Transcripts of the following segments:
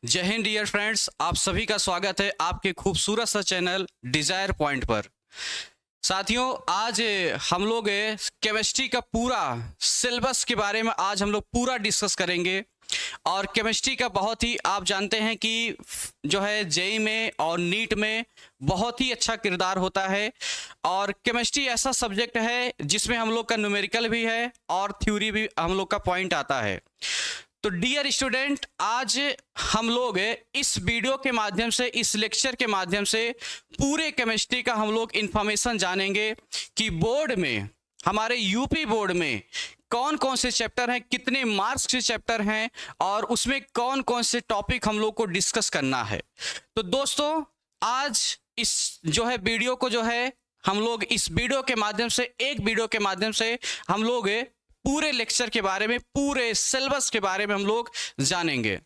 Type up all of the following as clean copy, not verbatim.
जय Hind dear friends, आप सभी का स्वागत है आपके खूबसूरत सा चैनल डिजायर पॉइंट पर। साथियों, आज हम लोग केमिस्ट्री का पूरा सिलेबस के बारे में आज हम लोग पूरा डिस्कस करेंगे। और केमिस्ट्री का बहुत ही आप जानते हैं कि जो है जेई में और नीट में बहुत ही अच्छा किरदार होता है। और केमिस्ट्री ऐसा सब्जेक्ट है जिसमें हम लोग का न्यूमेरिकल भी है और थ्योरी भी हम लोग का पॉइंट आता है। तो डियर स्टूडेंट, आज हम लोग इस वीडियो के माध्यम से, इस लेक्चर के माध्यम से पूरे केमिस्ट्री का हम लोग इंफॉर्मेशन जानेंगे कि बोर्ड में, हमारे यूपी बोर्ड में कौन कौन से चैप्टर हैं, कितने मार्क्स के चैप्टर हैं और उसमें कौन कौन से टॉपिक हम लोग को डिस्कस करना है। तो दोस्तों, आज इस जो है वीडियो को जो है हम लोग इस वीडियो के माध्यम से, एक वीडियो के माध्यम से हम लोग पूरे लेक्चर के बारे में, पूरे सिलेबस के बारे में हम लोग जानेंगे।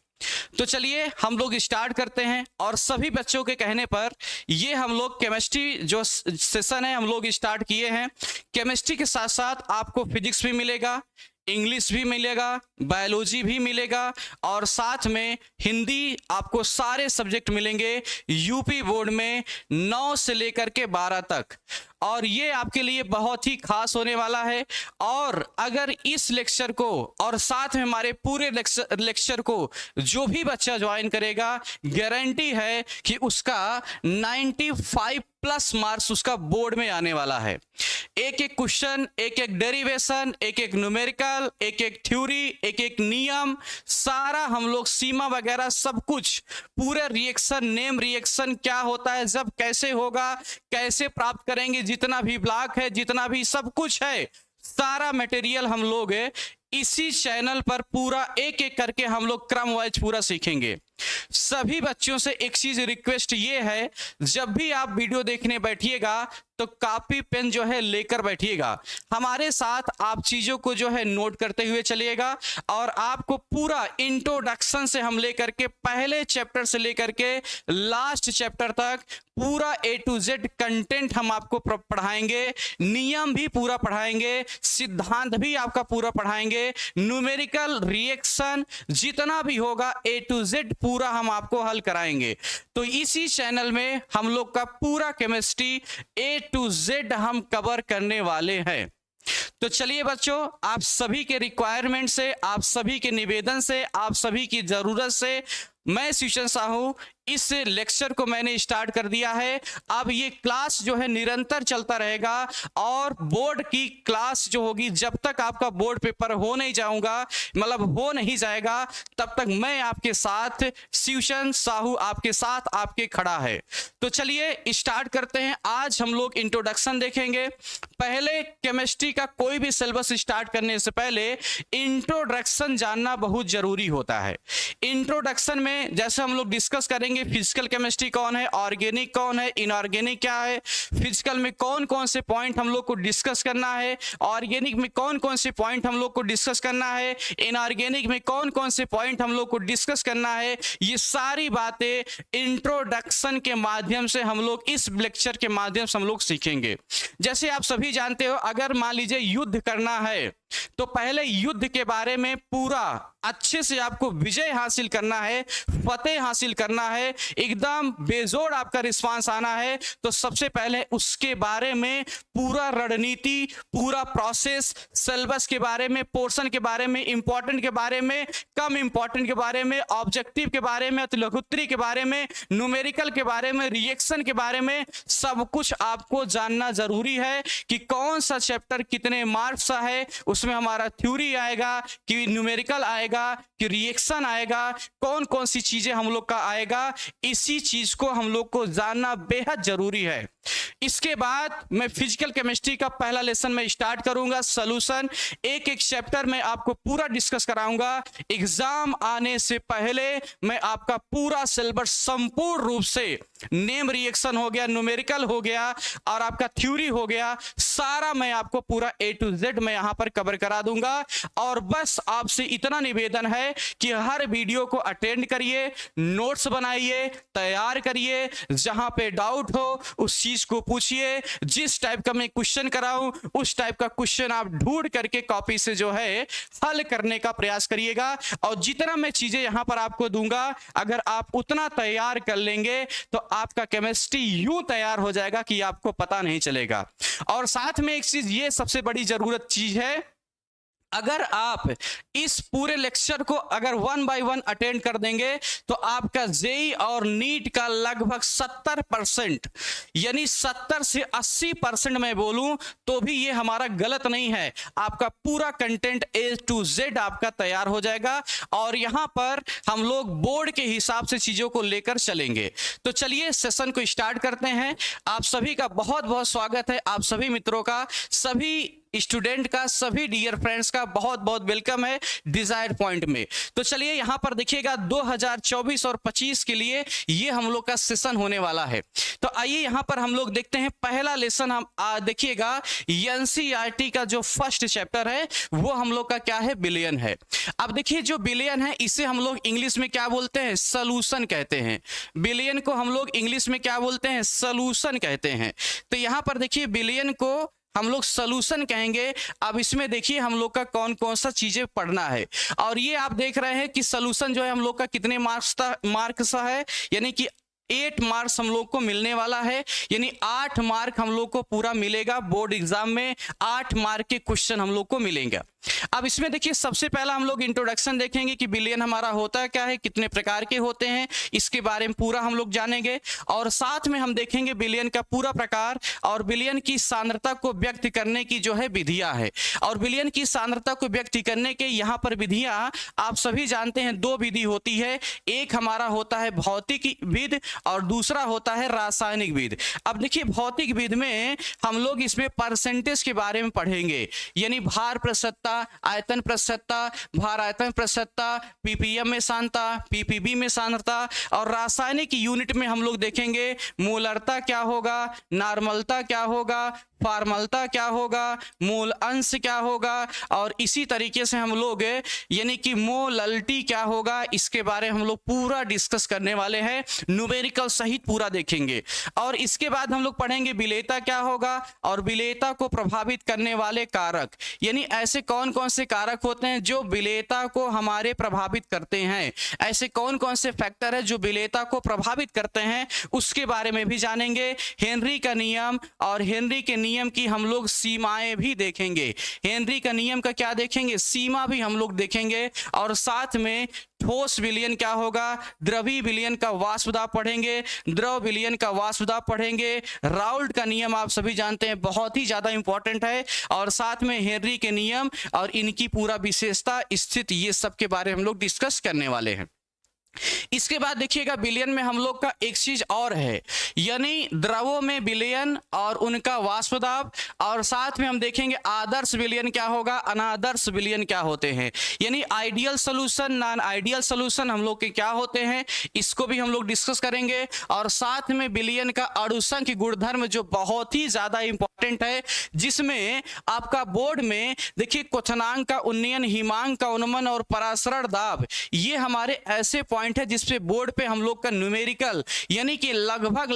तो चलिए हम लोग स्टार्ट करते हैं। और सभी बच्चों के कहने पर ये हम लोग केमिस्ट्री जो सेशन है हम लोग स्टार्ट किए हैं। केमिस्ट्री के साथ साथ आपको फिजिक्स भी मिलेगा, इंग्लिश भी मिलेगा, बायोलॉजी भी मिलेगा और साथ में हिंदी, आपको सारे सब्जेक्ट मिलेंगे यूपी बोर्ड में 9 से लेकर के 12 तक। और ये आपके लिए बहुत ही खास होने वाला है। और अगर इस लेक्चर को और साथ में हमारे पूरे लेक्चर को जो भी बच्चा ज्वाइन करेगा, गारंटी है कि उसका 95 प्लस मार्क्स उसका बोर्ड में आने वाला है। एक एक क्वेश्चन, एक एक डेरिवेशन, एक एक न्यूमेरिकल, एक एक थ्योरी, एक एक नियम, सारा हम लोग सीमा वगैरह सब कुछ, पूरे रिएक्शन, नेम रिएक्शन क्या होता है, जब कैसे होगा, कैसे प्राप्त करेंगे, जितना भी ब्लॉक है, जितना भी सब कुछ है, सारा मटेरियल हम लोग इसी चैनल पर पूरा एक एक करके हम लोग क्रम वाइज पूरा सीखेंगे। सभी बच्चों से एक चीज रिक्वेस्ट ये है, जब भी आप वीडियो देखने बैठिएगा तो कॉपी पेन जो है लेकर बैठिएगा। हमारे साथ आप चीजों को जो है नोट करते हुए चलिएगा। और आपको पूरा इंट्रोडक्शन से हम लेकर के पहले चैप्टर से लेकर के लास्ट चैप्टर तक पूरा A to Z कंटेंट हम आपको पढ़ाएंगे। नियम भी पूरा पढ़ाएंगे, सिद्धांत भी आपका पूरा पढ़ाएंगे, न्यूमेरिकल, रिएक्शन, जितना भी होगा A to Z पूरा हम आपको हल कराएंगे। तो इसी चैनल में हम लोग का पूरा केमिस्ट्री A to Z हम कवर करने वाले हैं। तो चलिए बच्चों, आप सभी के रिक्वायरमेंट से, आप सभी के निवेदन से, आप सभी की जरूरत से मैं शिवचंद साहू इस लेक्चर को मैंने स्टार्ट कर दिया है। अब ये क्लास जो है निरंतर चलता रहेगा और बोर्ड की क्लास जो होगी, जब तक आपका बोर्ड पेपर हो नहीं जाएगा, तब तक मैं आपके साथ, शिवचंद साहू आपके साथ आपके खड़ा है। तो चलिए स्टार्ट करते हैं। आज हम लोग इंट्रोडक्शन देखेंगे। पहले केमिस्ट्री का कोई भी सिलेबस स्टार्ट करने से पहले इंट्रोडक्शन जानना बहुत जरूरी होता है। इंट्रोडक्शन में जैसे हम लोग डिस्कस करेंगे फिजिकल केमिस्ट्री कौन है, ऑर्गेनिक कौन है, इनऑर्गेनिक क्या है, फिजिकल में कौन कौन से पॉइंट हम लोग को डिस्कस करना है, ऑर्गेनिक में कौन कौन से पॉइंट हम लोग को डिस्कस करना है, इनऑर्गेनिक में कौन कौन से पॉइंट हम लोग को डिस्कस करना है, ये सारी बातें इंट्रोडक्शन के माध्यम से हम लोग, इस लेक्चर के माध्यम से हम लोग सीखेंगे। जैसे आप सभी जानते हो, अगर मान लीजिए युद्ध करना है तो पहले युद्ध के बारे में पूरा अच्छे से आपको विजय हासिल करना है, फतेह हासिल करना है, एकदम बेजोड़ आपका रिस्पांस आना है, तो सबसे पहले उसके बारे में पूरा रणनीति, पूरा प्रोसेस, सिलेबस के बारे में, पोर्शन के बारे में, इंपॉर्टेंट के बारे में, कम इंपॉर्टेंट के बारे में, ऑब्जेक्टिव के बारे में, लघुत्तरी के बारे में, न्यूमेरिकल के बारे में, रिएक्शन के बारे में, सब कुछ आपको जानना जरूरी है कि कौन सा चैप्टर कितने मार्क्स का है, उसमें हमारा थ्योरी आएगा कि न्यूमेरिकल आएगा कि रिएक्शन आएगा, कौन कौन सी चीजें हम लोग का आएगा। इसी चीज को हम लोग को जानना बेहद जरूरी है। इसके बाद मैं फिजिकल केमिस्ट्री का पहला लेसन में स्टार्ट करूंगा, सॉल्यूशन। एक एक चैप्टर में आपको पूरा डिस्कस कराऊंगा। एग्जाम आने से पहले मैं आपका पूरा सिलेबस संपूर्ण रूप से, नेम रिएक्शन हो गया, न्यूमेरिकल हो गया और आपका थ्योरी हो गया, सारा मैं आपको पूरा A to Z मैं यहां पर कवर करा दूंगा। और बस आपसे इतना निवेदन है कि हर वीडियो को अटेंड करिए, नोट्स बनाइए, तैयार करिए, जहां पे डाउट हो उस चीज को पूछिए। जिस टाइप का मैं क्वेश्चन कराऊं उस टाइप का क्वेश्चन आप ढूंढ जुड़ करके कॉपी से जो है हल करने का प्रयास करिएगा। और जितना मैं चीजें यहां पर आपको दूंगा, अगर आप उतना तैयार कर लेंगे तो आपका केमिस्ट्री यूं तैयार हो जाएगा कि आपको पता नहीं चलेगा। और साथ में एक चीज, ये सबसे बड़ी जरूरत चीज है, अगर आप इस पूरे लेक्चर को अगर 1 बाय 1 अटेंड कर देंगे तो आपका जेई और नीट का लगभग 70%, यानी 70 से 80% मैं बोलूं तो भी ये हमारा गलत नहीं है। आपका पूरा कंटेंट A to Z आपका तैयार हो जाएगा और यहां पर हम लोग बोर्ड के हिसाब से चीजों को लेकर चलेंगे। तो चलिए सेशन को स्टार्ट करते हैं। आप सभी का बहुत बहुत स्वागत है, आप सभी मित्रों का, सभी स्टूडेंट का, सभी डियर फ्रेंड्स का बहुत बहुत वेलकम है डिजायर पॉइंट में। तो चलिए यहां पर देखिएगा 2024 और 25 के लिए ये हम लोग का सेशन होने वाला है। तो आइए यहां पर हम लोग देखते हैं पहला लेसन। हम देखिएगा एनसीईआरटी का जो फर्स्ट चैप्टर है वो हम लोग का क्या है, बिलियन है। अब देखिए जो बिलियन है इसे हम लोग इंग्लिश में क्या बोलते हैं, सॉल्यूशन कहते हैं। बिलियन को हम लोग इंग्लिश में क्या बोलते हैं, सॉल्यूशन कहते हैं। तो यहां पर देखिए बिलियन को हम लोग सॉल्यूशन कहेंगे। अब इसमें देखिए हम लोग का कौन कौन सा चीजें पढ़ना है, और ये आप देख रहे हैं कि सॉल्यूशन जो है हम लोग का कितने मार्क्स है, यानी कि 8 मार्क्स हम लोग को मिलने वाला है, यानी 8 मार्क हम लोग को पूरा मिलेगा बोर्ड एग्जाम में। 8 मार्क के क्वेश्चन हम लोग को मिलेंगे। अब इसमें देखिए सबसे पहला हम लोग इंट्रोडक्शन देखेंगे कि बिलियन हमारा होता है क्या है, कितने प्रकार के होते हैं, इसके बारे में पूरा हम लोग जानेंगे। और साथ में हम देखेंगे बिलियन का पूरा प्रकार और बिलियन की सांद्रता को व्यक्त करने की जो है विधियां है। और बिलियन की सांद्रता को व्यक्त करने के यहाँ पर विधियां आप सभी जानते हैं, 2 विधि होती है। एक हमारा होता है भौतिक विधि और दूसरा होता है रासायनिक विधि। अब देखिए भौतिक विधि में हम लोग इसमें परसेंटेज के बारे में पढ़ेंगे, यानी भार प्रतिशतता, आयतन प्रतिशतता, भार आयतन प्रतिशतता, पीपीएम में सांद्रता, पीपीबी में सांद्रता। और रासायनिक यूनिट में हम लोग देखेंगे मोलरता क्या होगा, नॉर्मलता क्या होगा, फॉर्मलता क्या होगा, मोल अंश क्या होगा, और इसी तरीके से हम लोग यानी कि मोलल्टी क्या होगा, इसके बारे में हम लोग पूरा डिस्कस करने वाले हैं, न्यूमेरिकल सहित पूरा देखेंगे। और इसके बाद हम लोग पढ़ेंगे विलेयता क्या होगा और विलेयता को प्रभावित करने वाले कारक, यानी ऐसे कौन कौन से कारक होते हैं जो विलेयता को हमारे प्रभावित करते हैं, ऐसे कौन कौन से फैक्टर है जो विलेयता को प्रभावित करते हैं, उसके बारे में भी जानेंगे। हेनरी का नियम और हेनरी के नियम की हम लोग सीमाएं भी देखेंगे। हेनरी का नियम का क्या देखेंगे, सीमा भी हम लोग देखेंगे। और साथ में ठोस विलयन क्या होगा, द्रवीय विलयन का वाष्प दाब पढ़ेंगे, द्रव विलयन का वाष्प दाब पढ़ेंगे। राउल्ट का नियम आप सभी जानते हैं, बहुत ही ज्यादा इंपॉर्टेंट है। और साथ में हेनरी के नियम और इनकी पूरा विशेषता, स्थिति, ये सब के बारे में हम लोग डिस्कस करने वाले हैं। इसके बाद देखिएगा विलयन में हम लोग का एक चीज और है, यानी द्रवों में विलयन और उनका वाष्प दाब। और साथ में हम देखेंगे आदर्श विलयन क्या होगा, अनादर्श विलयन क्या होते हैं, यानी ideal solution, non ideal solution हम लोग के क्या होते हैं, इसको भी हम लोग डिस्कस करेंगे। और साथ में विलयन का अणुसंख्य गुणधर्म जो बहुत ही ज्यादा इंपॉर्टेंट है, जिसमें आपका बोर्ड में देखिए क्वथनांक का उन्नयन, हिमांक का उन्नमन और परासरण दाब, ये हमारे ऐसे पॉइंट है जिसपे बोर्ड पे हम लोग का न्यूमेरिकल, यानी कि लगभग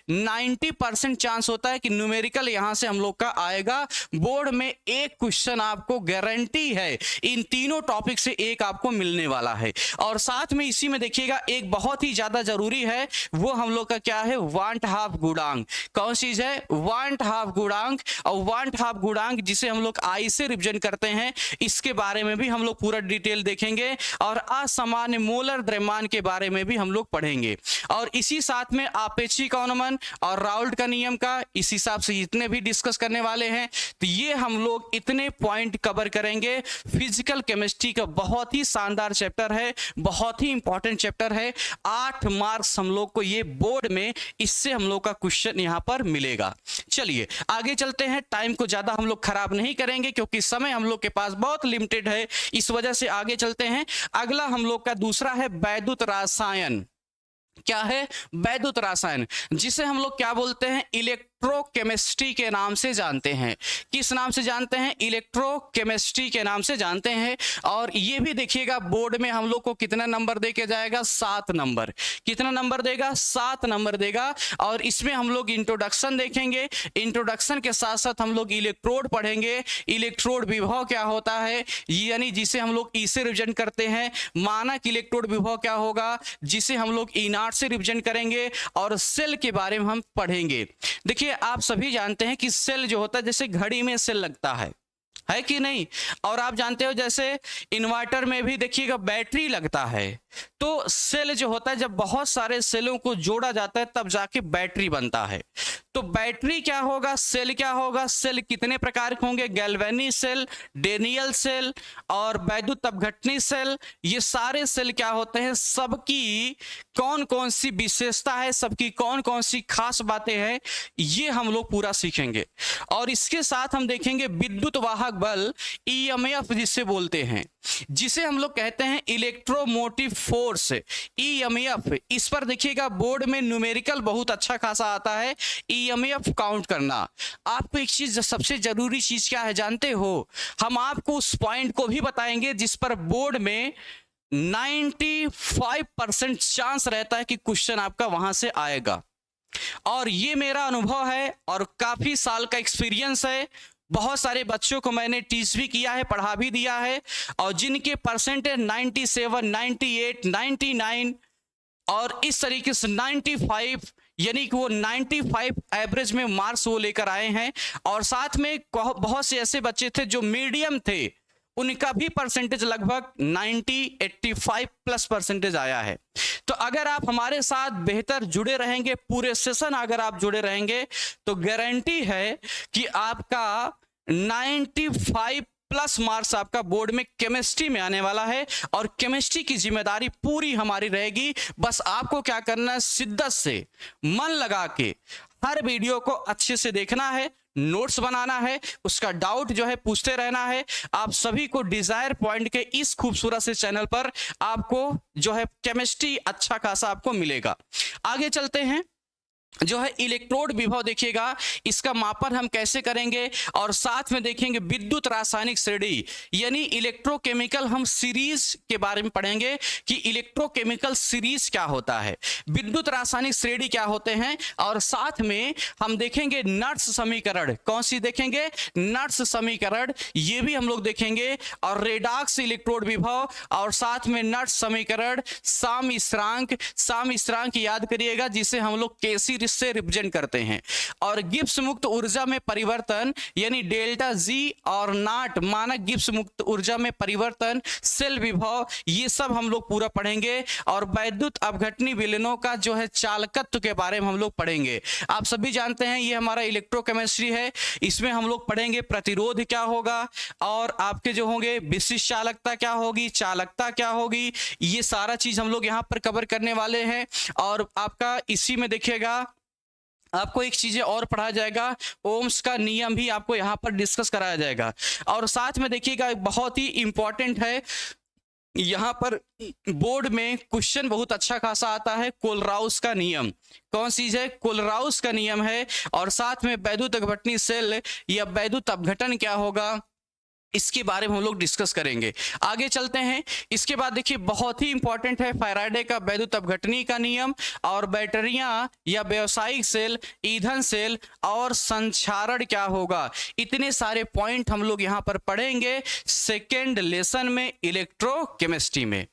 90% चांस होता है कि न्यूमेरिकल यहां से हम लोग का आएगा। बोर्ड में एक क्वेश्चन आपको गारंटी है, इन तीनों टॉपिक से एक आपको मिलने वाला है। और साथ में इसी में देखिएगा एक बहुत ही ज्यादा जरूरी है, वो हम लोग का क्या है, वांट हाफ गुणांक। कौन चीज है, वांट हाफ गुणांक। और वांट हाफ गुणांक जिसे हम लोग आई से रिप्रेजेंट करते हैं, इसके बारे में भी हम लोग पूरा डिटेल देखेंगे। और असामान्य मोलर द्रव्यमान के बारे में भी हम लोग पढ़ेंगे। और इसी साथ में आपेक्षिक अनुमान और राउल्ट का नियम का इस हिसाब से जितने भी डिस्कस करने वाले हैं, तो ये हम लोग इतने पॉइंट कवर करेंगे। फिजिकल केमिस्ट्री का बहुत ही शानदार चैप्टर है, बहुत ही इंपॉर्टेंट चैप्टर है। 8 मार्क्स हम लोग को ये बोर्ड में इससे हम लोग का क्वेश्चन यहां पर मिलेगा। चलिए आगे चलते हैं, टाइम को ज्यादा हम लोग खराब नहीं करेंगे क्योंकि समय हम लोग के पास बहुत लिमिटेड है, इस वजह से आगे चलते हैं। अगला हम लोग का दूसरा है वैद्युत रसायन। क्या है, वैद्युत रसायन, जिसे हम लोग क्या बोलते हैं, इलेक्ट्रोकेमिस्ट्री के नाम से जानते हैं। किस नाम से जानते हैं? इलेक्ट्रोकेमिस्ट्री के नाम से जानते हैं। और ये भी देखिएगा बोर्ड में हम लोग को कितना नंबर दे के जाएगा? 7 नंबर। कितना नंबर देगा? 7 नंबर देगा। और इसमें हम लोग इंट्रोडक्शन देखेंगे, इंट्रोडक्शन के साथ साथ हम लोग इलेक्ट्रोड पढ़ेंगे। इलेक्ट्रोड विभव क्या होता है, यानी जिसे हम लोग ई से रिप्रेजेंट करते हैं। मानक इलेक्ट्रोड विभव क्या होगा, जिसे हम लोग E0 से रिप्रेजेंट करेंगे। और सेल के बारे में हम पढ़ेंगे। देखिए आप सभी जानते हैं कि सेल जो होता है, जैसे घड़ी में सेल लगता है कि नहीं? और आप जानते हो जैसे इन्वर्टर में भी देखिएगा बैटरी लगता है। तो सेल जो होता है, जब बहुत सारे सेलों को जोड़ा जाता है तब जाके बैटरी बनता है। तो बैटरी क्या होगा, सेल क्या होगा? सेल कितने प्रकार के होंगे? गैल्वेनी सेल, डेनियल सेल और वैद्युत अपघटनी सेल। ये सारे सेल क्या होते हैं, सबकी कौन कौन सी विशेषता है, सबकी कौन कौन सी खास बातें हैं, ये हम लोग पूरा सीखेंगे। और इसके साथ हम देखेंगे विद्युत वाहक बल, EMF जिसे बोलते हैं, जिसे हम लोग कहते हैं इलेक्ट्रोमोटिव फोर्स, EMF। इस पर देखिएगा बोर्ड में न्यूमेरिकल बहुत अच्छा खासा आता है, EMF काउंट करना। आपको एक चीज, सबसे जरूरी चीज क्या है जानते हो? हम आपको उस पॉइंट को भी बताएंगे जिस पर बोर्ड में 95% चांस रहता है कि क्वेश्चन आपका वहां से आएगा। और ये मेरा अनुभव है और काफी साल का एक्सपीरियंस है। बहुत सारे बच्चों को मैंने टीच भी किया है, पढ़ा भी दिया है, और जिनके परसेंटेज 97, 98, 99 और इस तरीके से 95, यानी कि वो 95 एवरेज में मार्क्स वो लेकर आए हैं। और साथ में बहुत से ऐसे बच्चे थे जो मीडियम थे, उनका भी परसेंटेज लगभग 90, 85 प्लस परसेंटेज आया है। तो अगर आप हमारे साथ बेहतर जुड़े रहेंगे, पूरे सेशन अगर आप जुड़े रहेंगे, तो गारंटी है कि आपका 95 प्लस मार्क्स आपका बोर्ड में केमिस्ट्री में आने वाला है। और केमिस्ट्री की जिम्मेदारी पूरी हमारी रहेगी। बस आपको क्या करना है, शिद्दत से मन लगा के हर वीडियो को अच्छे से देखना है, नोट्स बनाना है, उसका डाउट जो है पूछते रहना है। आप सभी को डिजायर पॉइंट के इस खूबसूरत से चैनल पर आपको जो है केमिस्ट्री अच्छा खासा आपको मिलेगा। आगे चलते हैं। जो है इलेक्ट्रोड विभव देखिएगा, इसका मापन हम कैसे करेंगे, और साथ में देखेंगे विद्युत रासायनिक श्रेणी, यानी इलेक्ट्रोकेमिकल हम सीरीज के बारे में पढ़ेंगे कि इलेक्ट्रोकेमिकल सीरीज क्या होता है, विद्युत रासायनिक श्रेणी क्या होते हैं। और साथ में हम देखेंगे नट्स समीकरण, कौन सी देखेंगे? नट्स समीकरण, ये भी हम लोग देखेंगे। और रेडॉक्स इलेक्ट्रोड विभव, और साथ में नट्स समीकरण, साम स्थिरांक याद करिएगा, जिसे हम लोग केसी से रिप्रेजेंट करते हैं। और गिब्स मुक्त ऊर्जा में परिवर्तन, यानी डेल्टा जी और नॉट, मानक गिब्स मुक्त ऊर्जा में परिवर्तन, सेल विभव, ये सब हम लोग पूरा पढ़ेंगे। और वैद्युत अपघटनी विलयनों का जो है चालकत्व के बारे में हम लोग पढ़ेंगे। आप सभी जानते हैं ये हमारा इलेक्ट्रोकेमिस्ट्री है, इसमें हम लोग पढ़ेंगे प्रतिरोध क्या होगा, और आपके जो होंगे विशिष्ट चालकता क्या होगी, चालकता क्या होगी, ये सारा चीज हम लोग यहाँ पर कवर करने वाले हैं। और आपका इसी में देखिएगा आपको एक चीजें और पढ़ाया जाएगा, ओम्स का नियम भी आपको यहाँ पर डिस्कस कराया जाएगा। और साथ में देखिएगा बहुत ही इंपॉर्टेंट है, यहाँ पर बोर्ड में क्वेश्चन बहुत अच्छा खासा आता है, कोलराउस का नियम। कौन चीज है? कोलराउस का नियम है। और साथ में वैद्युत अपघटनी सेल या वैद्युत अपघटन क्या होगा, इसके बारे में हम लोग डिस्कस करेंगे। आगे चलते हैं। इसके बाद देखिए बहुत ही इंपॉर्टेंट है फैराडे का वैद्युत अपघटनी का नियम, और बैटरियां या व्यावसायिक सेल, ईंधन सेल और संचारण क्या होगा। इतने सारे पॉइंट हम लोग यहाँ पर पढ़ेंगे सेकेंड लेसन में इलेक्ट्रोकेमिस्ट्री में।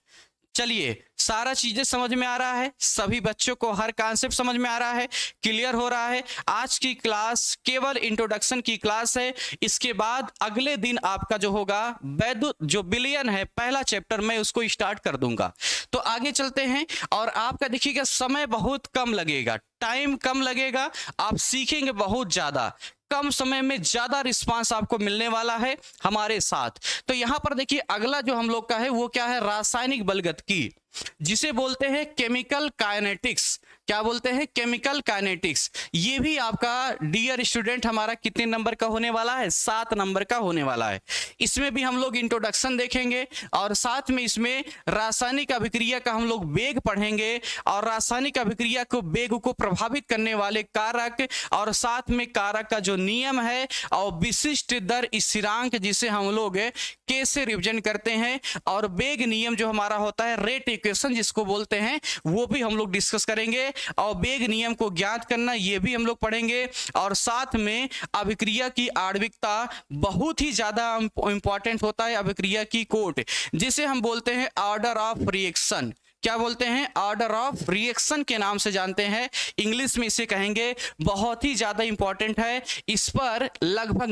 चलिए, सारा चीजें समझ में आ रहा है, सभी बच्चों को हर कॉन्सेप्ट समझ में आ रहा है, क्लियर हो रहा है। आज की क्लास केवल इंट्रोडक्शन की क्लास है। इसके बाद अगले दिन आपका जो होगा वैद्युत जो विलयन है, पहला चैप्टर मैं उसको स्टार्ट कर दूंगा। तो आगे चलते हैं। और आपका देखिएगा समय बहुत कम लगेगा, टाइम कम लगेगा, आप सीखेंगे बहुत ज्यादा, कम समय में ज्यादा रिस्पांस आपको मिलने वाला है हमारे साथ। तो यहां पर देखिए अगला जो हम लोग का है वो क्या है, रासायनिक बलगतिकी। जिसे बोलते हैं केमिकल काइनेटिक्स। क्या बोलते हैं? Chemical kinetics. ये भी आपका डियर स्टूडेंट हमारा कितने नंबर का होने वाला है? 7 नंबर का होने वाला है। इसमें भी हम लोग इंट्रोडक्शन देखेंगे और साथ में इसमें रासायनिक अभिक्रिया का हम लोग वेग पढ़ेंगे और रासायनिक अभिक्रिया को वेग को प्रभावित करने वाले कारक और साथ में कारक का जो नियम है और विशिष्ट दर स्थिरांक जिसे हम लोग के से रिप्रेजेंट करते हैं और वेग नियम जो हमारा होता है रेट इक्वेशन जिसको बोलते हैं वो भी हम लोग डिस्कस करेंगे और वेग नियम को ज्ञात करना ये भी हम लोग पढ़ेंगे और साथ में अभिक्रिया की आणविकता बहुत ही ज्यादा इंपॉर्टेंट होता है। अभिक्रिया की कोट जिसे हम बोलते हैं ऑर्डर ऑफ रिएक्शन। क्या बोलते हैं? ऑर्डर ऑफ रिएक्शन के नाम से जानते हैं, इंग्लिश में इसे कहेंगे। बहुत ही ज्यादा इंपॉर्टेंट है। इस पर लगभग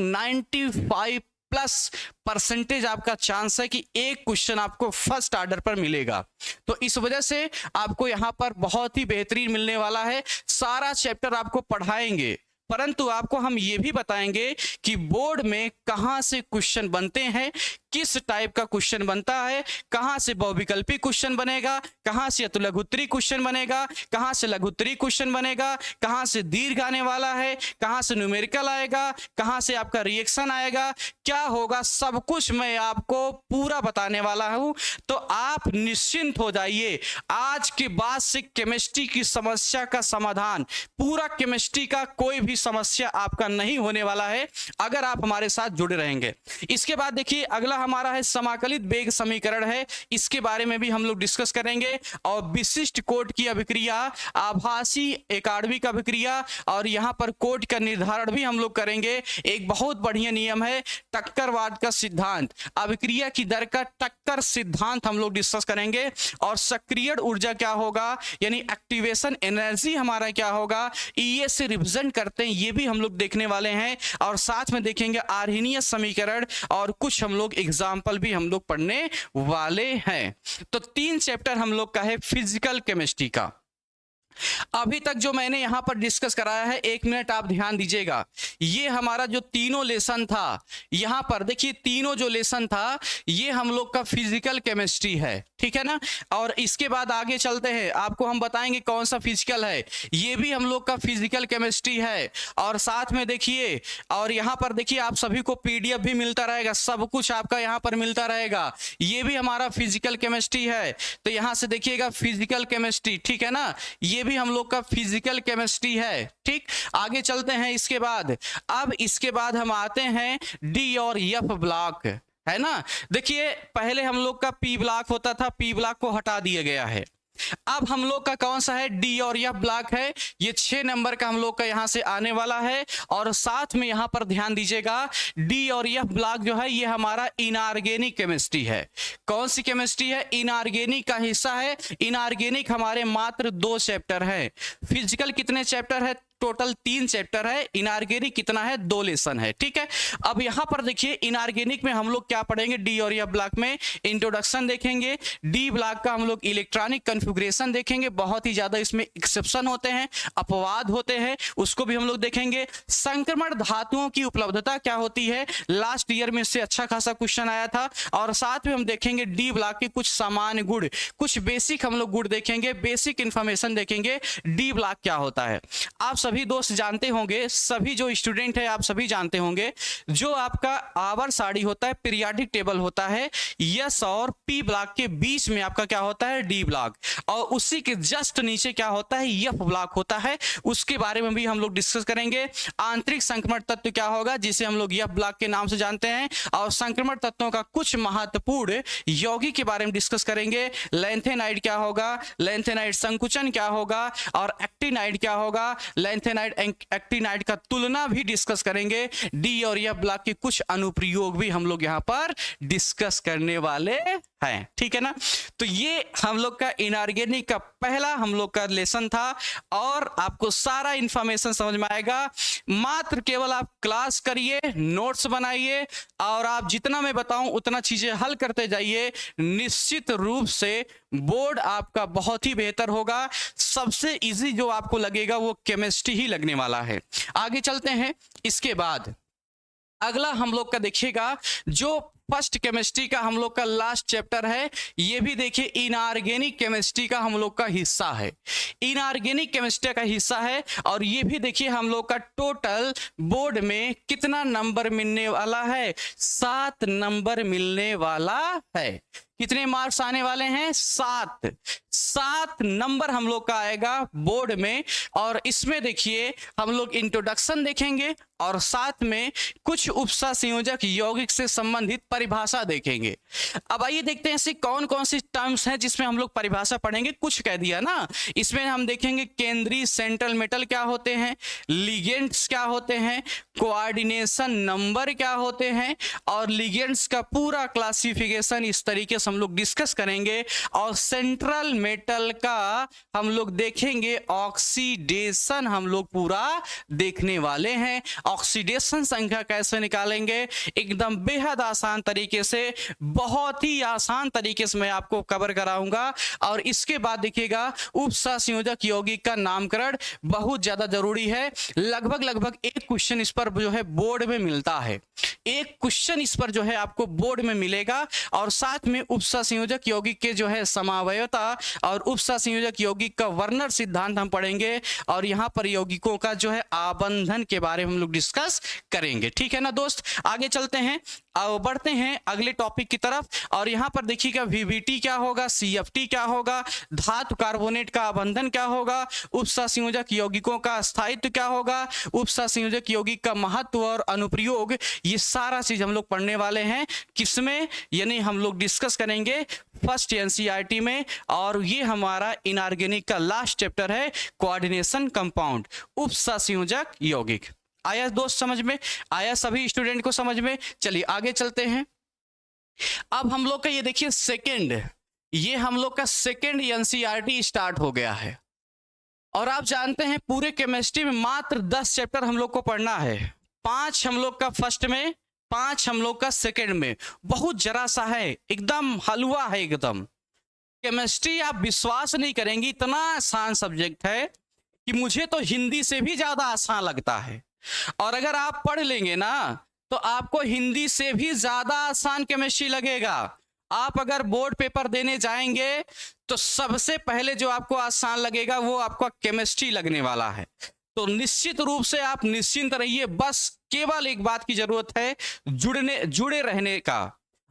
95+% आपका चांस है कि एक क्वेश्चन आपको फर्स्ट ऑर्डर पर मिलेगा। तो इस वजह से आपको यहां पर बहुत ही बेहतरीन मिलने वाला है। सारा चैप्टर आपको पढ़ाएंगे परंतु आपको हम ये भी बताएंगे कि बोर्ड में कहां से क्वेश्चन बनते हैं, किस टाइप का क्वेश्चन बनता है, कहां से बहुविकल्पी क्वेश्चन बनेगा, कहां से लघुत्तरी क्वेश्चन बनेगा, कहां से लघुत्तरी क्वेश्चन बनेगा, कहां से दीर्घ आने वाला है, कहां से न्यूमेरिकल आएगा, कहां से आपका रिएक्शन आएगा, क्या होगा, सब कुछ मैं आपको पूरा बताने वाला हूं। तो आप निश्चिंत हो जाइए। आज के बाद से केमिस्ट्री की समस्या का समाधान, पूरा केमिस्ट्री का कोई भी समस्या आपका नहीं होने वाला है अगर आप हमारे साथ जुड़े रहेंगे। इसके बाद देखिए अगला हमारा है समाकलित वेग समीकरण है, इसके बारे में भी हम लोग डिस्कस करेंगे और विशिष्ट कोट की अभिक्रिया, आभासी एक आणविक अभिक्रिया और यहां पर कोट का निर्धारण भी हम लोग करेंगे। एक बहुत बढ़िया नियम है टक्करवाद का सिद्धांत, अभिक्रिया की दर का टक्कर सिद्धांत हम लोग डिस्कस करेंगे और सक्रियण ऊर्जा क्या होगा यानी एक्टिवेशन एनर्जी हमारा क्या होगा, ई से रिप्रेजेंट करते हैं, ये भी हम लोग देखने वाले हैं और साथ में देखेंगे आर्हेनियस समीकरण और कुछ हम लोग एग्जाम्पल भी हम लोग पढ़ने वाले हैं। तो 3 चैप्टर हम लोग का है फिजिकल केमिस्ट्री का। अभी तक जो मैंने यहां पर डिस्कस कराया है, 1 मिनट आप ध्यान दीजिएगा। ये हमारा जो तीनों लेसन था, यहां पर देखिए तीनों जो लेसन था ये हम लोग का फिजिकल केमिस्ट्री है, ठीक है ना। और इसके बाद आगे चलते हैं, आपको हम बताएंगे कौन सा फिजिकल है, ये भी हम लोग का फिजिकल केमिस्ट्री है। और साथ में देखिए और यहां पर देखिए आप सभी को पीडीएफ भी मिलता रहेगा, सब कुछ आपका यहां पर मिलता रहेगा, ये भी हमारा फिजिकल केमिस्ट्री है। तो यहां से देखिएगा फिजिकल केमिस्ट्री, ठीक है ना, ये भी हम लोग का फिजिकल केमिस्ट्री है। ठीक, आगे चलते हैं। इसके बाद अब इसके बाद हम आते हैं डी और एफ ब्लॉक, है ना। देखिए पहले हम लोग का पी ब्लॉक होता था, पी ब्लॉक को हटा दिया गया है। अब हम लोग का कौन सा है, डी और एफ ब्लॉक है। ये 6 नंबर का हम लोग का यहां से आने वाला है और साथ में यहां पर ध्यान दीजिएगा डी और एफ ब्लॉक जो है ये हमारा इनऑर्गेनिक केमिस्ट्री है। कौन सी केमिस्ट्री है? इनऑर्गेनिक का हिस्सा है। इनऑर्गेनिक हमारे मात्र 2 चैप्टर है। फिजिकल कितने चैप्टर है? टोटल 3 चैप्टर है। इनऑर्गेनिक कितना है? 2 लेसन है, ठीक है। अब यहां पर देखिए इनऑर्गेनिक में हम लोग क्या पढ़ेंगे, डी और एफ ब्लॉक में इंट्रोडक्शन देखेंगे, डी ब्लॉक का हम लोग इलेक्ट्रॉनिक कॉन्फ़िगरेशन देखेंगे, बहुत ही ज्यादा इसमें एक्सेप्शन होते हैं, अपवाद होते हैं, उसको भी हम लोग देखेंगे। संक्रमण धातुओं की उपलब्धता क्या होती है, लास्ट ईयर में से अच्छा खासा क्वेश्चन आया था। और साथ में हम देखेंगे डी ब्लॉक के कुछ सामान्य गुण, कुछ बेसिक हम लोग गुण देखेंगे, बेसिक इंफॉर्मेशन देखेंगे डी ब्लॉक क्या होता है। आप सभी दोस्त जानते होंगे, सभी जो स्टूडेंट है आप सभी जानते होंगे, जो आपका आवर सारणी होता है, पीरियोडिक टेबल होता है, यस और पी ब्लॉक के बीच में आपका क्या होता है, डी ब्लॉक, और उसी के जस्ट नीचे क्या होता है, एफ ब्लॉक होता है। उसके बारे में भी हम लोग डिस्कस करेंगे। आंतरिक संक्रमण तत्व क्या होगा, जिसे हम लोग एफ ब्लॉक के नाम से जानते हैं, और संक्रमण तत्वों का कुछ महत्वपूर्ण यौगिक के बारे में डिस्कस करेंगे। लैंथेनाइड क्या होगा, लैंथेनाइड संकुचन क्या होगा, और एक्टिनाइड क्या होगा, लैंथेनाइड एक्टिनाइड का तुलना भी डिस्कस करेंगे। डी और एफ ब्लॉक के कुछ अनुप्रयोग भी हम लोग यहां पर डिस्कस करने वाले हैं, ठीक है ना। तो ये हम लोग का इनऑर्गेनिक का पहला हम लोग का लेसन था और आपको सारा इंफॉर्मेशन समझ में आएगा। मात्र केवल आप क्लास करिए, नोट्स बनाइए और आप जितना मैं बताऊं उतना चीजें हल करते जाइए। निश्चित रूप से बोर्ड आपका बहुत ही बेहतर होगा। सबसे इजी जो आपको लगेगा वो केमिस्ट्री ही लगने वाला है। आगे चलते हैं। इसके बाद अगला हम लोग का देखिएगा जो फर्स्ट केमिस्ट्री का हम लोग का लास्ट चैप्टर है। ये भी देखिए इनऑर्गेनिक केमिस्ट्री का हम लोग का हिस्सा है, इनऑर्गेनिक केमिस्ट्री का हिस्सा है। और ये भी देखिए हम लोग का टोटल बोर्ड में कितना नंबर मिलने वाला है, 7 नंबर मिलने वाला है। कितने मार्क्स आने वाले हैं, 7 नंबर हम लोग का आएगा बोर्ड में। और इसमें देखिए हम लोग इंट्रोडक्शन देखेंगे और साथ में कुछ उपसा संयोजक यौगिक से संबंधित परिभाषा देखेंगे। अब आइए देखते हैं ऐसी कौन कौन सी टर्म्स हैं जिसमें हम लोग परिभाषा पढ़ेंगे। कुछ कह दिया ना, इसमें हम देखेंगे केंद्रीय सेंट्रल मेटल क्या होते हैं, लिगेंड्स क्या होते हैं, कोऑर्डिनेशन नंबर क्या होते हैं, और लिगेंड्स का पूरा क्लासिफिकेशन इस तरीके से हम लोग डिस्कस करेंगे। और सेंट्रल मेटल का हम लोग देखेंगे ऑक्सीडेशन, हम लोग पूरा देखने वाले हैं। ऑक्सीडेशन संख्या कैसे निकालेंगे, एकदम बेहद आसान तरीके से, बहुत ही आसान तरीके से मैं आपको कवर कराऊंगा। और इसके बाद देखिएगा उपसंयोजक यौगिक का नामकरण बहुत ज्यादा जरूरी है। लगभग एक क्वेश्चन इस पर जो है बोर्ड में मिलता है, एक क्वेश्चन इस पर जो है आपको बोर्ड में मिलेगा। और साथ में उपसंयोजक यौगिक के जो है समावयवता और उपसंयोजक यौगिक का वर्णन सिद्धांत हम पढ़ेंगे। और यहां पर यौगिकों का जो है आबंधन के बारे में हम लोग डिस्कस करेंगे। ठीक है ना दोस्त, आगे चलते हैं, बढ़ते हैं अगले टॉपिक की तरफ। और यहां पर देखिएगा वीबीटी क्या होगा, सीएफटी क्या होगा, धातु कार्बोनेट का आबंधन क्या होगा, उपसंयोजक यौगिकों का स्थायित्व क्या होगा, उपसंयोजक यौगिक का महत्व और अनुप्रयोग, ये सारा चीज हम लोग पढ़ने वाले हैं। किसमें, यानी हम लोग डिस्कस करेंगे फर्स्ट एनसीईआरटी में। और ये हमारा इनऑर्गेनिक का लास्ट चैप्टर है, कोऑर्डिनेशन कंपाउंड, उपसंयोजक यौगिक। आया दोस्त समझ में, आया सभी स्टूडेंट को समझ में। चलिए आगे चलते हैं। अब हम लोग का ये देखिए सेकंड, ये हम लोग का सेकंड एनसीईआरटी स्टार्ट हो गया है। और आप जानते हैं पूरे केमिस्ट्री में मात्र 10 चैप्टर हम लोग को पढ़ना है, 5 हम लोग का फर्स्ट में, 5 हम लोग का सेकंड में। बहुत जरा सा है, एकदम हलवा है एकदम। केमिस्ट्री आप विश्वास नहीं करेंगी, इतना आसान सब्जेक्ट है कि मुझे तो हिंदी से भी ज्यादा आसान लगता है। और अगर आप पढ़ लेंगे ना तो आपको हिंदी से भी ज्यादा आसान केमिस्ट्री लगेगा। आप अगर बोर्ड पेपर देने जाएंगे तो सबसे पहले जो आपको आसान लगेगा वो आपका केमिस्ट्री लगने वाला है। तो निश्चित रूप से आप निश्चिंत रहिए, बस केवल एक बात की जरूरत है, जुड़े रहने का।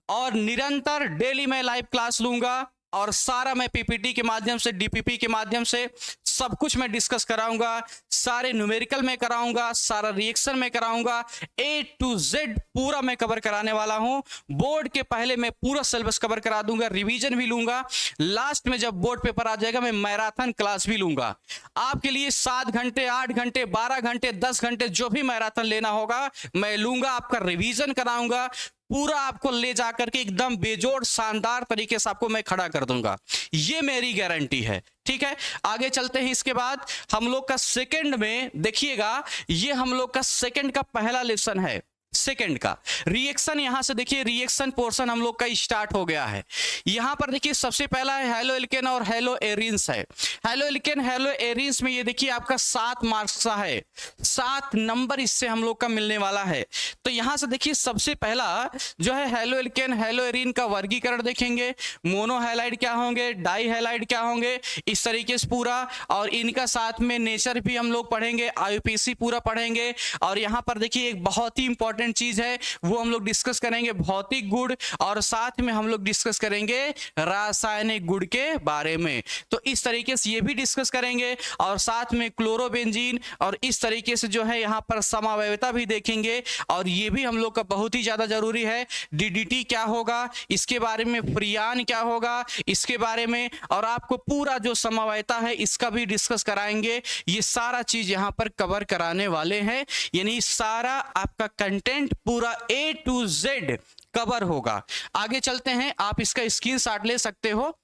और निरंतर डेली मैं लाइव क्लास लूंगा और सारा मैं पीपीटी के माध्यम से, डीपीपी के माध्यम से सब कुछ मैं डिस्कस कराऊंगा। सारे न्यूमेरिकल में कराऊंगा, सारा रिएक्शन में कराऊंगा, A to Z पूरा मैं कवर कराने वाला हूं। बोर्ड के पहले मैं पूरा सिलेबस कवर करा दूंगा, रिवीजन भी लूंगा। लास्ट में जब बोर्ड पेपर आ जाएगा मैं मैराथन क्लास भी लूंगा आपके लिए। 7 घंटे, 8 घंटे, 12 घंटे, 10 घंटे जो भी मैराथन लेना होगा मैं लूंगा। आपका रिवीजन कराऊंगा, पूरा आपको ले जाकर के एकदम बेजोड़ शानदार तरीके से आपको मैं खड़ा कर दूंगा, ये मेरी गारंटी है। ठीक है, आगे चलते हैं। इसके बाद हम लोग का सेकंड में देखिएगा, ये हम लोग का सेकंड का पहला लेसन है। सेकंड का रिएक्शन, यहां से देखिए रिएक्शन पोर्शन हम लोग का स्टार्ट हो गया है। यहां पर देखिए सबसे पहला है हेलो एल्केन और हेलो एरिन्स है। हेलो एल्केन, हेलो एरिन्स में ये देखिए आपका 7 मार्क्स का है, 7 नंबर इससे हम लोग का मिलने वाला है। तो यहां से देखिए सबसे पहला जो है हेलो एल्केन, हेलो एरिन का वर्गीकरण देखेंगे, मोनो हैलाइड क्या होंगे, डाई हैलाइड क्या होंगे, इस तरीके से पूरा। और इनका साथ में नेचर भी हम लोग पढ़ेंगे, आईयूपीएसी पूरा पढ़ेंगे। और यहां पर देखिए एक बहुत ही इंपॉर्टेंट चीज है वो हम लोग डिस्कस करेंगे, भौतिक गुण, और साथ में हम लोग डिस्कस करेंगे रासायनिक गुण के बारे में। तो इस तरीके से ये भी डिस्कस करेंगे। और साथ में क्लोरोबेंजीन, और इस तरीके से जो है यहां पर समावयवता भी देखेंगे। और ये भी हम लोग का बहुत ही ज्यादा जरूरी है, डीडीटी क्या होगा इसके बारे में, फ्रियान क्या होगा इसके बारे में, और आपको पूरा जो समावयवता है इसका भी डिस्कस कराएंगे। ये सारा चीज यहां पर कवर कराने वाले हैं, यानी सारा आपका कंटेंट पूरा A to Z कवर होगा। आगे चलते हैं, आप इसका स्क्रीनशॉट ले सकते हो।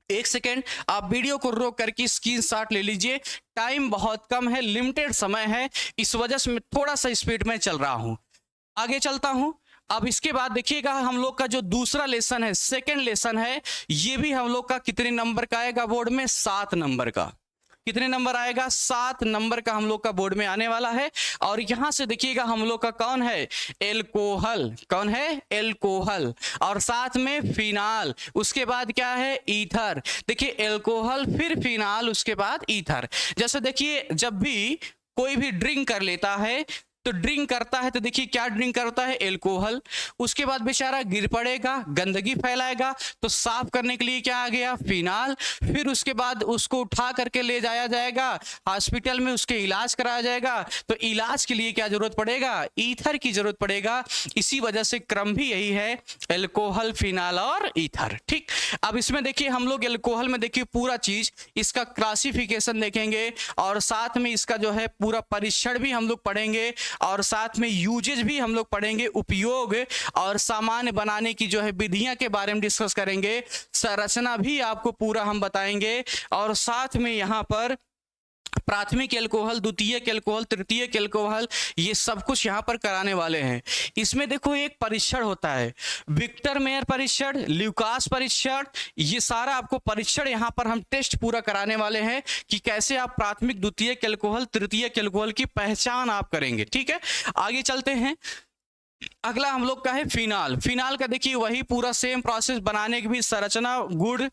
एक सेकेंड आप वीडियो को रोक करके स्क्रीनशॉट ले लीजिए, टाइम बहुत कम है, लिमिटेड समय है, इस वजह से मैं थोड़ा सा स्पीड में चल रहा हूं। आगे चलता हूं। अब इसके बाद देखिएगा हम लोग का जो दूसरा लेसन है, सेकंड लेसन है, ये भी हम लोग का कितने नंबर का आएगा बोर्ड में, 7 नंबर का। कितने नंबर आएगा, 7 नंबर का हम लोग का बोर्ड में आने वाला है। और यहां से देखिएगा हम लोग का कौन है, एल्कोहल, कौन है, एल्कोहल, और साथ में फिनाल, उसके बाद क्या है, ईथर। देखिए एल्कोहल फिर फिनाल उसके बाद ईथर। जैसे देखिए जब भी कोई भी ड्रिंक कर लेता है तो ड्रिंक करता है तो देखिए क्या ड्रिंक करता है, एल्कोहल। उसके बाद बेचारा गिर पड़ेगा, गंदगी फैलाएगा, तो साफ करने के लिए क्या आ गया, फिनाल। फिर उसके बाद उसको उठा करके ले जाया जाएगा हॉस्पिटल में, उसके इलाज कराया जाएगा, तो इलाज के लिए क्या जरूरत पड़ेगा, ईथर की जरूरत पड़ेगा। इसी वजह से क्रम भी यही है, एल्कोहल, फिनाल और ईथर। ठीक, अब इसमें देखिए हम लोग एल्कोहल में देखिए पूरा चीज इसका क्लासिफिकेशन देखेंगे, और साथ में इसका जो है पूरा परीक्षण भी हम लोग पढ़ेंगे, और साथ में यूजेज भी हम लोग पढ़ेंगे, उपयोग और सामान्य बनाने की जो है विधियां के बारे में डिस्कस करेंगे, संरचना भी आपको पूरा हम बताएंगे, और साथ में यहाँ पर प्राथमिक एल्कोहल, द्वितीयक एल्कोहल, तृतीयक एल्कोहल, ये सब कुछ यहाँ पर कराने वाले हैं। इसमें देखो एक परीक्षण होता है, विक्टर मेयर परीक्षण, ल्यूकास परीक्षण, ये सारा आपको परीक्षण यहाँ पर हम टेस्ट पूरा कराने वाले हैं कि कैसे आप प्राथमिक, द्वितीयक एल्कोहल, तृतीयक एल्कोहल की पहचान आप करेंगे। ठीक है, आगे चलते हैं। अगला हम लोग का है फिनाल। फिनाल का देखिए वही पूरा सेम प्रोसेस, बनाने की भी संरचना, गुण,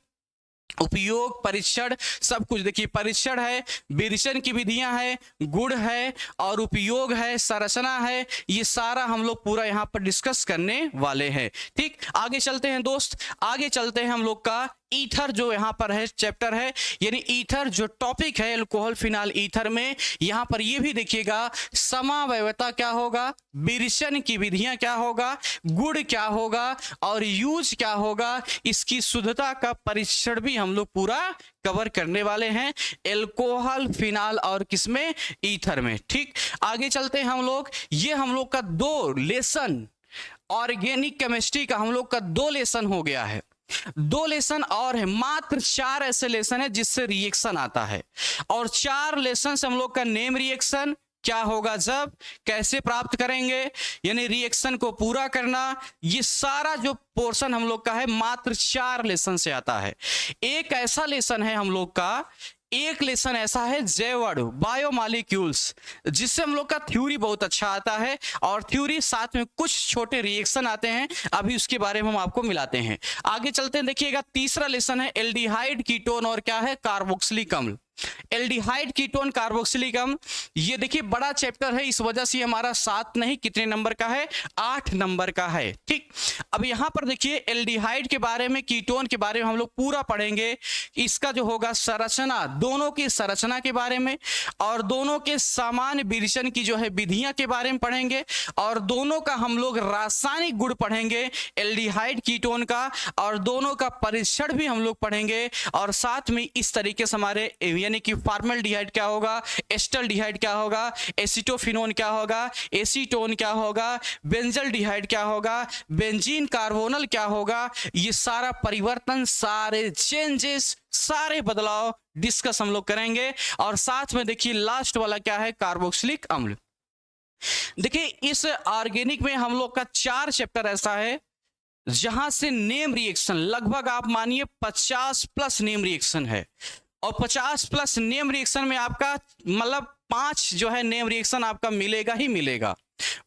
उपयोग, परीक्षण, सब कुछ। देखिए परीक्षण है, विरेचन की विधियां है, गुण है और उपयोग है, संरचना है, ये सारा हम लोग पूरा यहाँ पर डिस्कस करने वाले हैं। ठीक, आगे चलते हैं दोस्त, आगे चलते हैं हम लोग का ईथर जो यहाँ पर है चैप्टर है, यानी ईथर जो टॉपिक है एल्कोहल, फिनाल, ईथर में यहाँ पर ये भी देखिएगा समावयवता क्या होगा, विरेचन की विधियां क्या होगा, गुण क्या होगा और यूज क्या होगा, इसकी शुद्धता का परीक्षण भी हम लोग पूरा कवर करने वाले हैं एल्कोहल, फिनाल और किसमें, ईथर में। ठीक, आगे चलते हैं हम लोग। ये हम लोग का 2 लेसन ऑर्गेनिक केमिस्ट्री का हम लोग का 2 लेसन हो गया है। 2 लेसन और है, मात्र 4 ऐसे लेसन है जिससे रिएक्शन आता है, और 4 लेसन से हम लोग का नेम रिएक्शन क्या होगा, जब कैसे प्राप्त करेंगे, यानी रिएक्शन को पूरा करना, ये सारा जो पोर्शन हम लोग का है मात्र 4 लेसन से आता है। एक ऐसा लेसन है हम लोग का, एक लेसन ऐसा है जैवअणु, बायोमॉलिक्यूल्स, जिससे हम लोग का थ्योरी बहुत अच्छा आता है, और थ्योरी साथ में कुछ छोटे रिएक्शन आते हैं, अभी उसके बारे में हम आपको मिलाते हैं। आगे चलते हैं, देखिएगा तीसरा लेसन है एल्डिहाइड, कीटोन और क्या है, कार्बोक्सिलिक अम्ल। एल्डिहाइड, कीटोन, कार्बोक्सिलिक अम्ल, ये देखिए बड़ा चैप्टर है, इस वजह से हमारा 7 नहीं कितने नंबर का है, 8 नंबर का है। ठीक, अब यहां पर देखिए एल्डिहाइड के बारे में, कीटोन के बारे में हम लोग पूरा पढ़ेंगे। इसका जो होगा संरचना, दोनों की संरचना के बारे में, और दोनों के सामान्य विरेचन की जो है विधियां के बारे में पढ़ेंगे, और दोनों का हम लोग रासायनिक गुण पढ़ेंगे एल्डिहाइड, कीटोन का, और दोनों का परीक्षण भी हम लोग पढ़ेंगे, और साथ में इस तरीके से हमारे यानी कि फॉर्मल्डिहाइड क्या होगा, एस्टल्डिहाइड क्या होगा, एसिटोफिनोन क्या होगा, एसीटोन क्या होगा, बेंजल्डिहाइड क्या होगा, बेंजीन कार्बोनल क्या होगा, ये सारा परिवर्तन, सारे चेंजेस, सारे बदलाव डिस्कस हम लोग करेंगे। और साथ में देखिए लास्ट वाला क्या है, कार्बोक्सिलिक अम्ल। देखिए इस ऑर्गेनिक में हम लोग का 4 चैप्टर ऐसा है जहां से नेम रिएक्शन लगभग आप मानिए 50+ नेम रिएक्शन है, और 50+ नेम रिएक्शन में आपका मतलब 5 जो है नेम रिएक्शन आपका मिलेगा ही मिलेगा।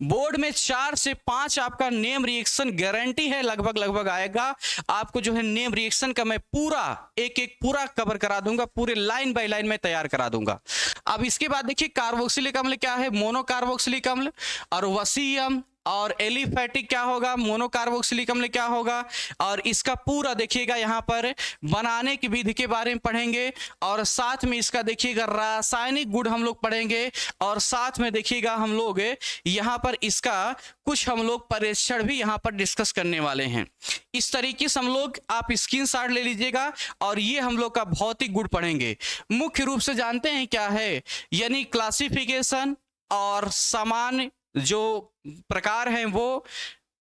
बोर्ड में 4 से 5 आपका नेम रिएक्शन गारंटी है, लगभग आएगा आपको जो है नेम रिएक्शन का मैं पूरा एक पूरा कवर करा दूंगा, पूरे लाइन बाय लाइन में तैयार करा दूंगा। अब इसके बाद देखिए कार्बोक्सिलिक अम्ल क्या है, मोनोकार्बोक्सिलिक अम्ल, और वसीयम और एलिफैटिक क्या होगा, मोनोकार्बोक्सिलिक अम्ल क्या होगा, और इसका पूरा देखिएगा यहाँ पर बनाने की विधि के बारे में पढ़ेंगे, और साथ में इसका देखिएगा रासायनिक गुण हम लोग पढ़ेंगे, और साथ में देखिएगा हम लोग यहाँ पर इसका कुछ हम लोग परीक्षण भी यहाँ पर डिस्कस करने वाले हैं। इस तरीके से हम लोग आप स्क्रीनशॉट ले लीजिएगा, और ये हम लोग का भौतिक गुण पढ़ेंगे। मुख्य रूप से जानते हैं क्या है, यानी क्लासिफिकेशन और सामान्य जो प्रकार हैं वो,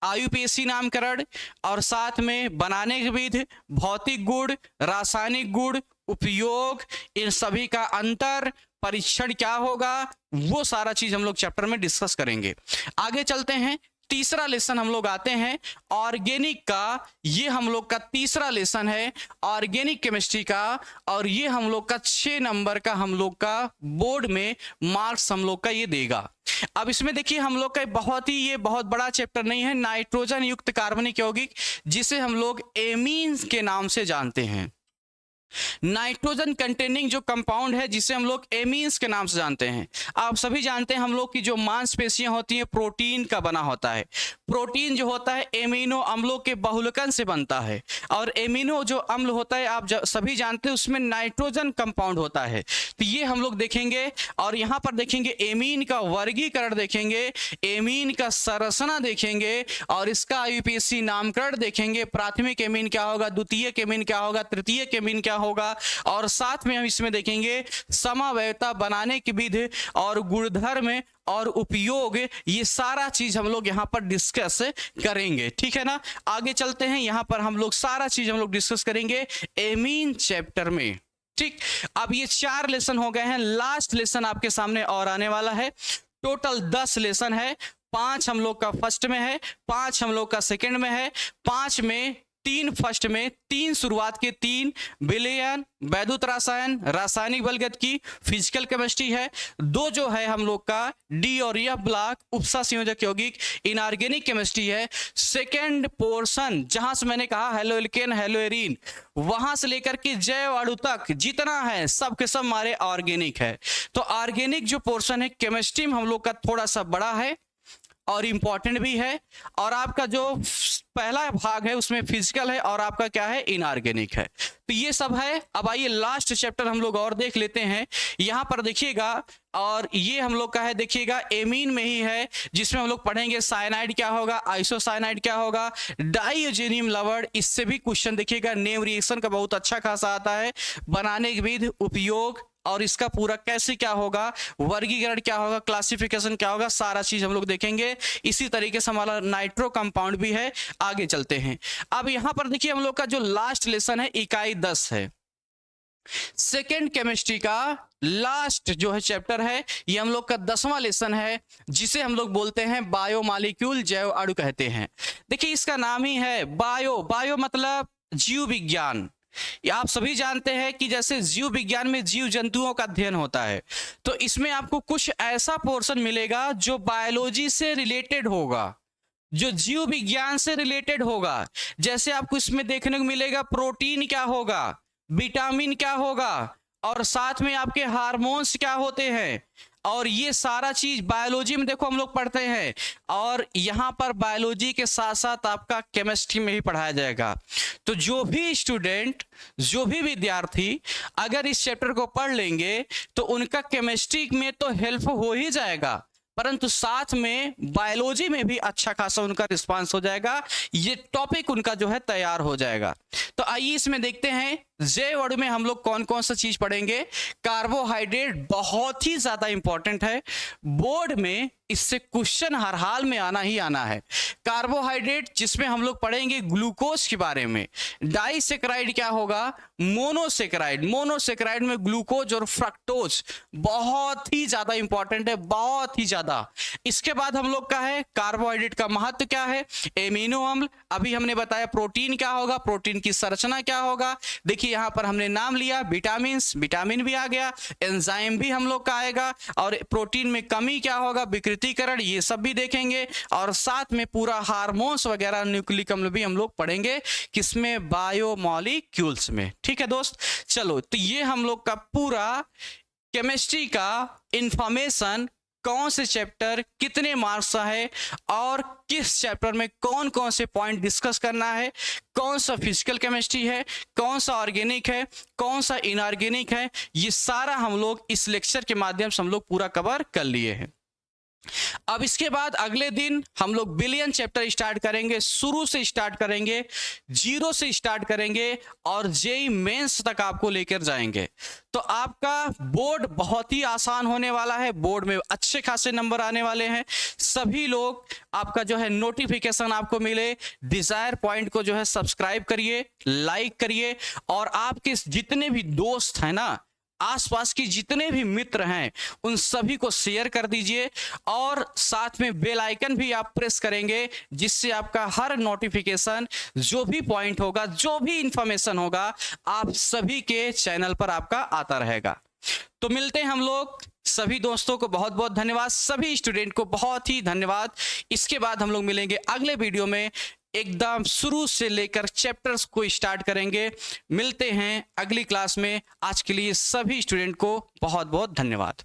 आयुपेशी नामकरण, और साथ में बनाने की विधि, भौतिक गुण, रासायनिक गुण, उपयोग, इन सभी का अंतर, परीक्षण क्या होगा, वो सारा चीज हम लोग चैप्टर में डिस्कस करेंगे। आगे चलते हैं, तीसरा लेसन हम लोग आते हैं ऑर्गेनिक का। ये हम लोग का तीसरा लेसन है ऑर्गेनिक केमिस्ट्री का, और ये हम लोग का 6 नंबर का हम लोग का बोर्ड में मार्क्स हम लोग का ये देगा। अब इसमें देखिए हम लोग का ये बहुत बड़ा चैप्टर नहीं है, नाइट्रोजन युक्त कार्बनिक यौगिक, जिसे हम लोग एमीन्स के नाम से जानते हैं। नाइट्रोजन कंटेनिंग जो कंपाउंड है जिसे हम लोग एमीन्स के नाम से जानते हैं। आप सभी जानते हैं हम लोग की जो मांसपेशियां होती हैं प्रोटीन का बना होता है। प्रोटीन जो होता है एमिनो अम्लों के बहुलकन से बनता है, और एमिनो जो अम्ल होता है आप सभी जानते हैं उसमें नाइट्रोजन कंपाउंड होता है। तो ये हम लोग देखेंगे, और यहाँ पर देखेंगे एमीन का वर्गीकरण देखेंगे, एमीन का संरचना देखेंगे, और इसका आईयूपीएसी नामकरण देखेंगे। प्राथमिक एमीन क्या होगा, द्वितीयक एमीन क्या होगा, तृतीयक एमीन क्या होगा, और साथ में हम इसमें देखेंगे समावयवता बनाने की विधि और गुणधर्म और उपयोग। ये सारा चीज हम लोग यहाँ पर डिस्कस करेंगे, ठीक है ना। आगे चलते हैं, यहाँ पर हम लोग सारा चीज हम लोग डिस्कस करेंगे एमीन चैप्टर में, ठीक। अब ये 4 लेसन हो गए हैं, लास्ट लेसन आपके सामने और आने वाला है। टोटल 10 लेसन है, 5 हम लोग का फर्स्ट में है, 5 हम लोग का सेकंड में है, 5 में 3 फर्स्ट में, 3 शुरुआत के, 3 विलयन, वैद्युत रसायन, रासायनिक बलगतिकी, फिजिकल केमिस्ट्री है, 2 जो है हम लोग का डी और एफ ब्लॉक, उपसा संयोजक यौगिक, इनऑर्गेनिक केमिस्ट्री है। सेकेंड पोर्शन जहां से मैंने कहा हेलो एल्केन हेलो एरीन, वहां से लेकर के जैव अणु तक जितना है सब के सब हमारे ऑर्गेनिक है। तो ऑर्गेनिक जो पोर्शन है केमिस्ट्री में हम लोग का थोड़ा सा बड़ा है और इंपॉर्टेंट भी है, और आपका जो पहला भाग है उसमें फिजिकल है और आपका क्या है इनऑर्गेनिक है। तो ये सब है। अब आइए लास्ट चैप्टर हम लोग और देख लेते हैं। यहां पर देखिएगा, और ये हम लोग का है देखिएगा एमीन में ही है, जिसमें हम लोग पढ़ेंगे साइनाइड क्या होगा, आइसोसाइनाइड क्या होगा, डाइयोजेनियम लवण। इससे भी क्वेश्चन देखिएगा, नेम रिएक्शन का बहुत अच्छा खासा आता है, बनाने की विधि, उपयोग, और इसका पूरा कैसे क्या होगा, वर्गीकरण क्या होगा, क्लासिफिकेशन क्या होगा, सारा चीज हम लोग देखेंगे। इसी तरीके से हमारा नाइट्रो कंपाउंड भी है। आगे चलते हैं। अब यहां पर देखिए हम लोग का जो लास्ट लेसन है इकाई 10 है, सेकेंड केमिस्ट्री का लास्ट जो है चैप्टर है, ये हम लोग का 10वां लेसन है, जिसे हम लोग बोलते हैं बायोमॉलिक्यूल, जैव अणु कहते हैं। देखिए इसका नाम ही है बायो मतलब जीव विज्ञान। आप सभी जानते हैं कि जैसे जीव विज्ञान में जीव जंतुओं का अध्ययन होता है, तो इसमें आपको कुछ ऐसा पोर्शन मिलेगा जो बायोलॉजी से रिलेटेड होगा, जो जीव विज्ञान से रिलेटेड होगा। जैसे आपको इसमें देखने को मिलेगा प्रोटीन क्या होगा, विटामिन क्या होगा, और साथ में आपके हार्मोन्स क्या होते हैं, और ये सारा चीज बायोलॉजी में देखो हम लोग पढ़ते हैं, और यहाँ पर बायोलॉजी के साथ साथ आपका केमिस्ट्री में भी पढ़ाया जाएगा। तो जो भी स्टूडेंट, जो भी विद्यार्थी अगर इस चैप्टर को पढ़ लेंगे तो उनका केमिस्ट्री में तो हेल्प हो ही जाएगा, परंतु साथ में बायोलॉजी में भी अच्छा खासा उनका रिस्पांस हो जाएगा, ये टॉपिक उनका जो है तैयार हो जाएगा। तो आइए इसमें देखते हैं जैव अणु में हम लोग कौन कौन सा चीज पढ़ेंगे। कार्बोहाइड्रेट बहुत ही ज्यादा इंपॉर्टेंट है, बोर्ड में इससे क्वेश्चन हर हाल में आना ही आना है। कार्बोहाइड्रेट जिसमें हम लोग पढ़ेंगे ग्लूकोज के बारे में, डाइसेक्राइड क्या होगा, मोनोसेक्राइड में ग्लूकोज और फ्रक्टोज बहुत ही ज्यादा इंपॉर्टेंट है, बहुत ही ज्यादा। इसके बाद हम लोग का है कार्बोहाइड्रेट का महत्व क्या है, एमिनो अम्ल, अभी हमने बताया प्रोटीन क्या होगा, प्रोटीन की संरचना क्या होगा। देखिए यहां पर हमने नाम लिया विटामिन भी आ गया, एंजाइम भी हम लोग का आएगा, और प्रोटीन में कमी क्या होगा, विकृतीकरण, ये सब भी देखेंगे, और साथ में पूरा हार्मोन्स वगैरह, न्यूक्लिक अम्ल भी हम लोग पढ़ेंगे, किसमें, बायोमॉलिक्यूल्स में। ठीक है दोस्त, चलो तो ये हम लोग का पूरा केमिस्ट्री का इंफॉर्मेशन, कौन से चैप्टर कितने मार्क्स का है, और किस चैप्टर में कौन कौन से पॉइंट डिस्कस करना है, कौन सा फिजिकल केमिस्ट्री है, कौन सा ऑर्गेनिक है, कौन सा इनऑर्गेनिक है, ये सारा हम लोग इस लेक्चर के माध्यम से हम लोग पूरा कवर कर लिए हैं। अब इसके बाद अगले दिन हम लोग बिलियन चैप्टर स्टार्ट करेंगे, शुरू से स्टार्ट करेंगे, 0 से स्टार्ट करेंगे, और जेई मेंस तक आपको लेकर जाएंगे। तो आपका बोर्ड बहुत ही आसान होने वाला है, बोर्ड में अच्छे खासे नंबर आने वाले हैं। सभी लोग आपका जो है नोटिफिकेशन आपको मिले, डिजायर पॉइंट को जो है सब्सक्राइब करिए, लाइक करिए, और आपके जितने भी दोस्त हैं ना, आसपास के जितने भी मित्र हैं उन सभी को शेयर कर दीजिए और साथ में बेल आइकन भी आप प्रेस करेंगे, जिससे आपका हर नोटिफिकेशन, जो भी पॉइंट होगा, जो भी इंफॉर्मेशन होगा, आप सभी के चैनल पर आपका आता रहेगा। तो मिलते हैं हम लोग। सभी दोस्तों को बहुत बहुत धन्यवाद, सभी स्टूडेंट को बहुत ही धन्यवाद। इसके बाद हम लोग मिलेंगे अगले वीडियो में, एकदम शुरू से लेकर चैप्टर्स को स्टार्ट करेंगे। मिलते हैं अगली क्लास में। आज के लिए सभी स्टूडेंट को बहुत बहुत धन्यवाद।